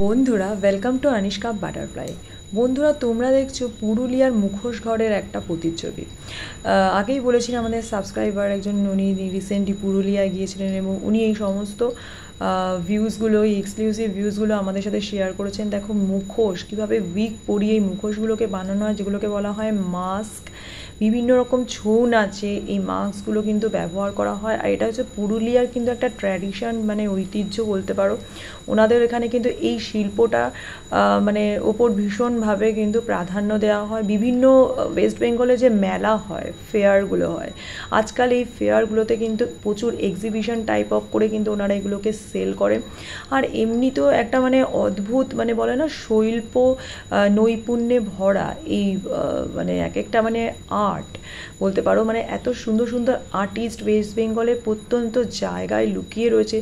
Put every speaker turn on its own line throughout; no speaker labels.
বন্ধুরা welcome to আনিশকা butterfly. বন্ধুরা তোমরা দেখছো পুরুলিয়ার মুখোশ ঘরের একটা প্রতিচ্ছবি। আগেই বলেছিলাম আমাদের সাবস্ক্রাইবার একজন উনি রিসেন্টলি পুরুলিয়ায় গিয়েছিলেন এবং উনি এই সমস্ত ভিউজগুলো, এই এক্সক্লুসিভ ভিউজগুলো আমাদের সাথে শেয়ার করেছেন। দেখো মুখোশ কীভাবে উইগ পরিয়ে এই মুখোশগুলোকে বানানো হয়, যেগুলোকে বলা হয় মাস্ক। বিভিন্ন রকম ছৌ নাচে এই মাস্কগুলো কিন্তু ব্যবহার করা হয়। আর এটা হচ্ছে পুরুলিয়ার কিন্তু একটা ট্র্যাডিশন, মানে ঐতিহ্য বলতে পারো। ওনাদের এখানে কিন্তু এই শিল্পটা মানে ওপর ভীষণভাবে কিন্তু প্রাধান্য দেওয়া হয়। বিভিন্ন ওয়েস্ট বেঙ্গলে যে মেলা হয়, ফেয়ারগুলো হয়, আজকাল এই ফেয়ারগুলোতে কিন্তু প্রচুর এক্সিবিশন টাইপ অফ করে কিন্তু ওনারা এগুলোকে সেল করেন। আর এমনিতেও একটা মানে অদ্ভুত, মানে বলে না শৈল্প নৈপুণ্যে ভরা এই মানে এক একটা মানে আর্ট বলতে পারো। মানে এত সুন্দর সুন্দর আর্টিস্ট ওয়েস্ট বেঙ্গলের প্রত্যন্ত জায়গায় লুকিয়ে রয়েছে,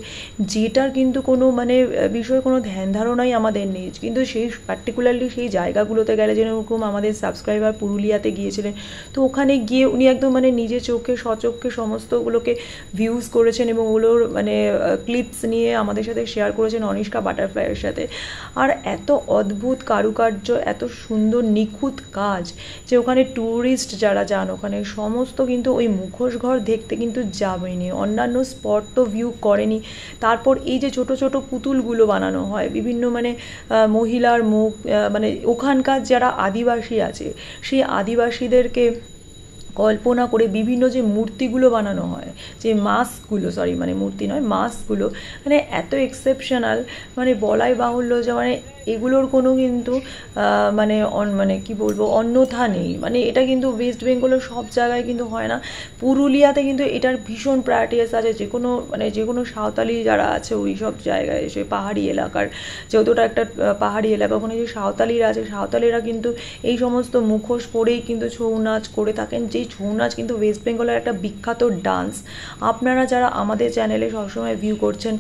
যেটার কিন্তু কোনো মানে বিষয়ে কোনো ধ্যান ধারণাই আমাদের নেই। কিন্তু সেই পার্টিকুলারলি সেই জায়গাগুলোতে গেলে, যেরকম আমাদের সাবস্ক্রাইবার পুরুলিয়াতে গিয়েছিলেন, তো ওখানে গিয়ে উনি একদম মানে নিজের চোখে সচক্ষে সমস্তগুলোকে ভিউজ করেছেন এবং ওগুলোর মানে ক্লিপস নিয়ে আমাদের সাথে শেয়ার করেছেন অনিশকা বাটারফ্লাইয়ের সাথে। আর এত অদ্ভুত কারুকার্য, এত সুন্দর নিখুঁত কাজ, যে ওখানে ট্যুরিস্ট যারা যান ওখানে সমস্ত কিন্তু ওই মুখোশ ঘর দেখতে কিন্তু যাবেনি, অন্যান্য স্পট তো ভিউ করেনি। তারপর এই যে ছোট ছোট পুতুলগুলো বানানো হয়, বিভিন্ন মানে মহিলার মুখ, মানে ওখানকার যারা আদিবাসী আছে সেই আদিবাসীদেরকে কল্পনা করে বিভিন্ন যে মূর্তিগুলো বানানো হয়, যে মাস্কগুলো, সরি মানে মূর্তি নয়, মাস্কগুলো মানে এত এক্সেপশনাল, মানে বলাই বাহুল্য যে মানে এগুলোর কোনো কিন্তু মানে মানে কি বলবো, অন্যথা নেই। মানে এটা কিন্তু ওয়েস্ট বেঙ্গলের সব জায়গায় কিন্তু হয় না, পুরুলিয়াতে কিন্তু এটার ভীষণ প্রায়োরিটিস আছে। যে কোনো মানে যে কোনো সাঁওতালি যারা আছে ওই সব জায়গায়, সে পাহাড়ি এলাকার, যেহেতু ওটা একটা পাহাড়ি এলাকা, ওখানে যে সাঁওতালিরা আছে, সাঁওতালিরা কিন্তু এই সমস্ত মুখোশ পরেই কিন্তু ছৌ নাচ করে থাকেন। যেই ছৌ নাচ কিন্তু ওয়েস্ট বেঙ্গলের একটা বিখ্যাত ডান্স। আপনারা যারা আমাদের চ্যানেলে সবসময় ভিউ করছেন,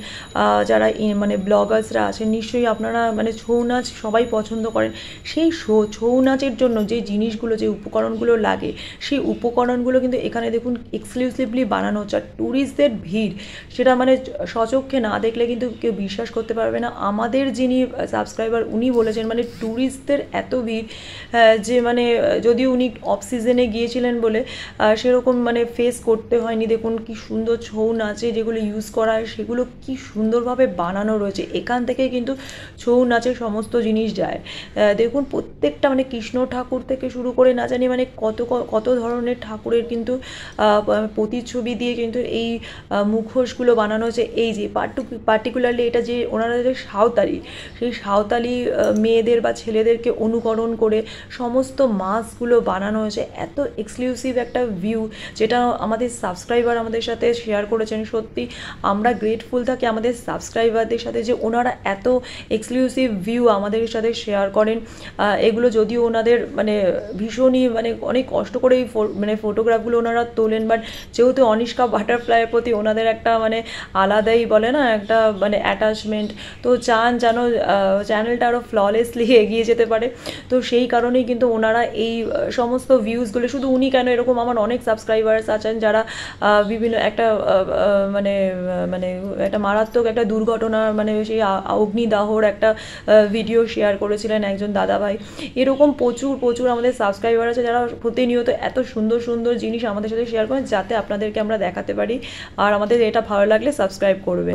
যারা মানে ব্লগার্সরা আছেন, নিশ্চয়ই আপনারা মানে ছৌ নাচ সবাই পছন্দ করেন। সেই ছৌ নাচের জন্য যে জিনিসগুলো, যে উপকরণগুলো লাগে, সেই উপকরণগুলো কিন্তু এখানে দেখুন এক্সক্লুসিভলি বানানো হচ্ছে। আর ট্যুরিস্টদের ভিড়, সেটা মানে সচক্ষে না দেখলে কিন্তু কেউ বিশ্বাস করতে পারবে না। আমাদের যিনি সাবস্ক্রাইবার উনি বলেছেন মানে ট্যুরিস্টদের এত ভিড়, যে মানে যদিও উনি অফ সিজনে গিয়েছিলেন বলে সেরকম মানে ফেস করতে হয়নি। দেখুন কি সুন্দর ছৌ নাচে যেগুলো ইউজ করা হয়, সেগুলো কি সুন্দরভাবে বানানো রয়েছে। এখান থেকে কিন্তু ছৌ নাচের সমস্ত জিনিস যায়। দেখুন প্রত্যেকটা মানে কৃষ্ণ ঠাকুর থেকে শুরু করে না জানি মানে কত কত ধরনের ঠাকুরের কিন্তু প্রতিচ্ছবি দিয়ে কিন্তু এই মুখোশগুলো বানানো হয়েছে। এই যে পার্টিকুলারলি এটা যে ওনারা যে সাঁওতালি, সেই সাঁওতালি মেয়েদের বা ছেলেদেরকে অনুকরণ করে সমস্ত মাস্কগুলো বানানো হয়েছে। এত এক্সক্লুসিভ একটা ভিউ, যেটা আমাদের সাবস্ক্রাইবার আমাদের সাথে শেয়ার করেছেন। সত্যি আমরা গ্রেটফুল থাকি আমাদের সাবস্ক্রাইবারদের সাথে, যে ওনারা এত এক্সক্লুসিভ ভিউ আমাদের সাথে শেয়ার করেন। এগুলো যদিও ওনাদের মানে ভীষণই মানে অনেক কষ্ট করে এই মানে ফটোগ্রাফগুলো ওনারা তোলেন, বাট যেহেতু অনিশকা বাটারফ্লাইয়ের প্রতি ওনাদের একটা মানে আলাদাই বলে না একটা মানে অ্যাটাচমেন্ট, তো চান যেন চ্যানেলটা আরও ফ্ললেসলি এগিয়ে যেতে পারে। তো সেই কারণেই কিন্তু ওনারা এই সমস্ত ভিউজগুলো, শুধু উনি কেন, এরকম আমার অনেক সাবস্ক্রাইবার্স আছেন যারা বিভিন্ন একটা মানে মানে একটা মারাত্মক একটা দুর্ঘটনা, মানে সেই অগ্নিদাহর একটা ভিডিও শেয়ার করেছিলেন একজন দাদাভাই। এরকম প্রচুর প্রচুর আমাদের সাবস্ক্রাইবার আছে যারা প্রতিনিয়ত এত সুন্দর সুন্দর জিনিস আমাদের সাথে শেয়ার করেন, যাতে আপনাদেরকে আমরা দেখাতে পারি। আর আমাদের এটা ভালো লাগলে সাবস্ক্রাইব করবেন।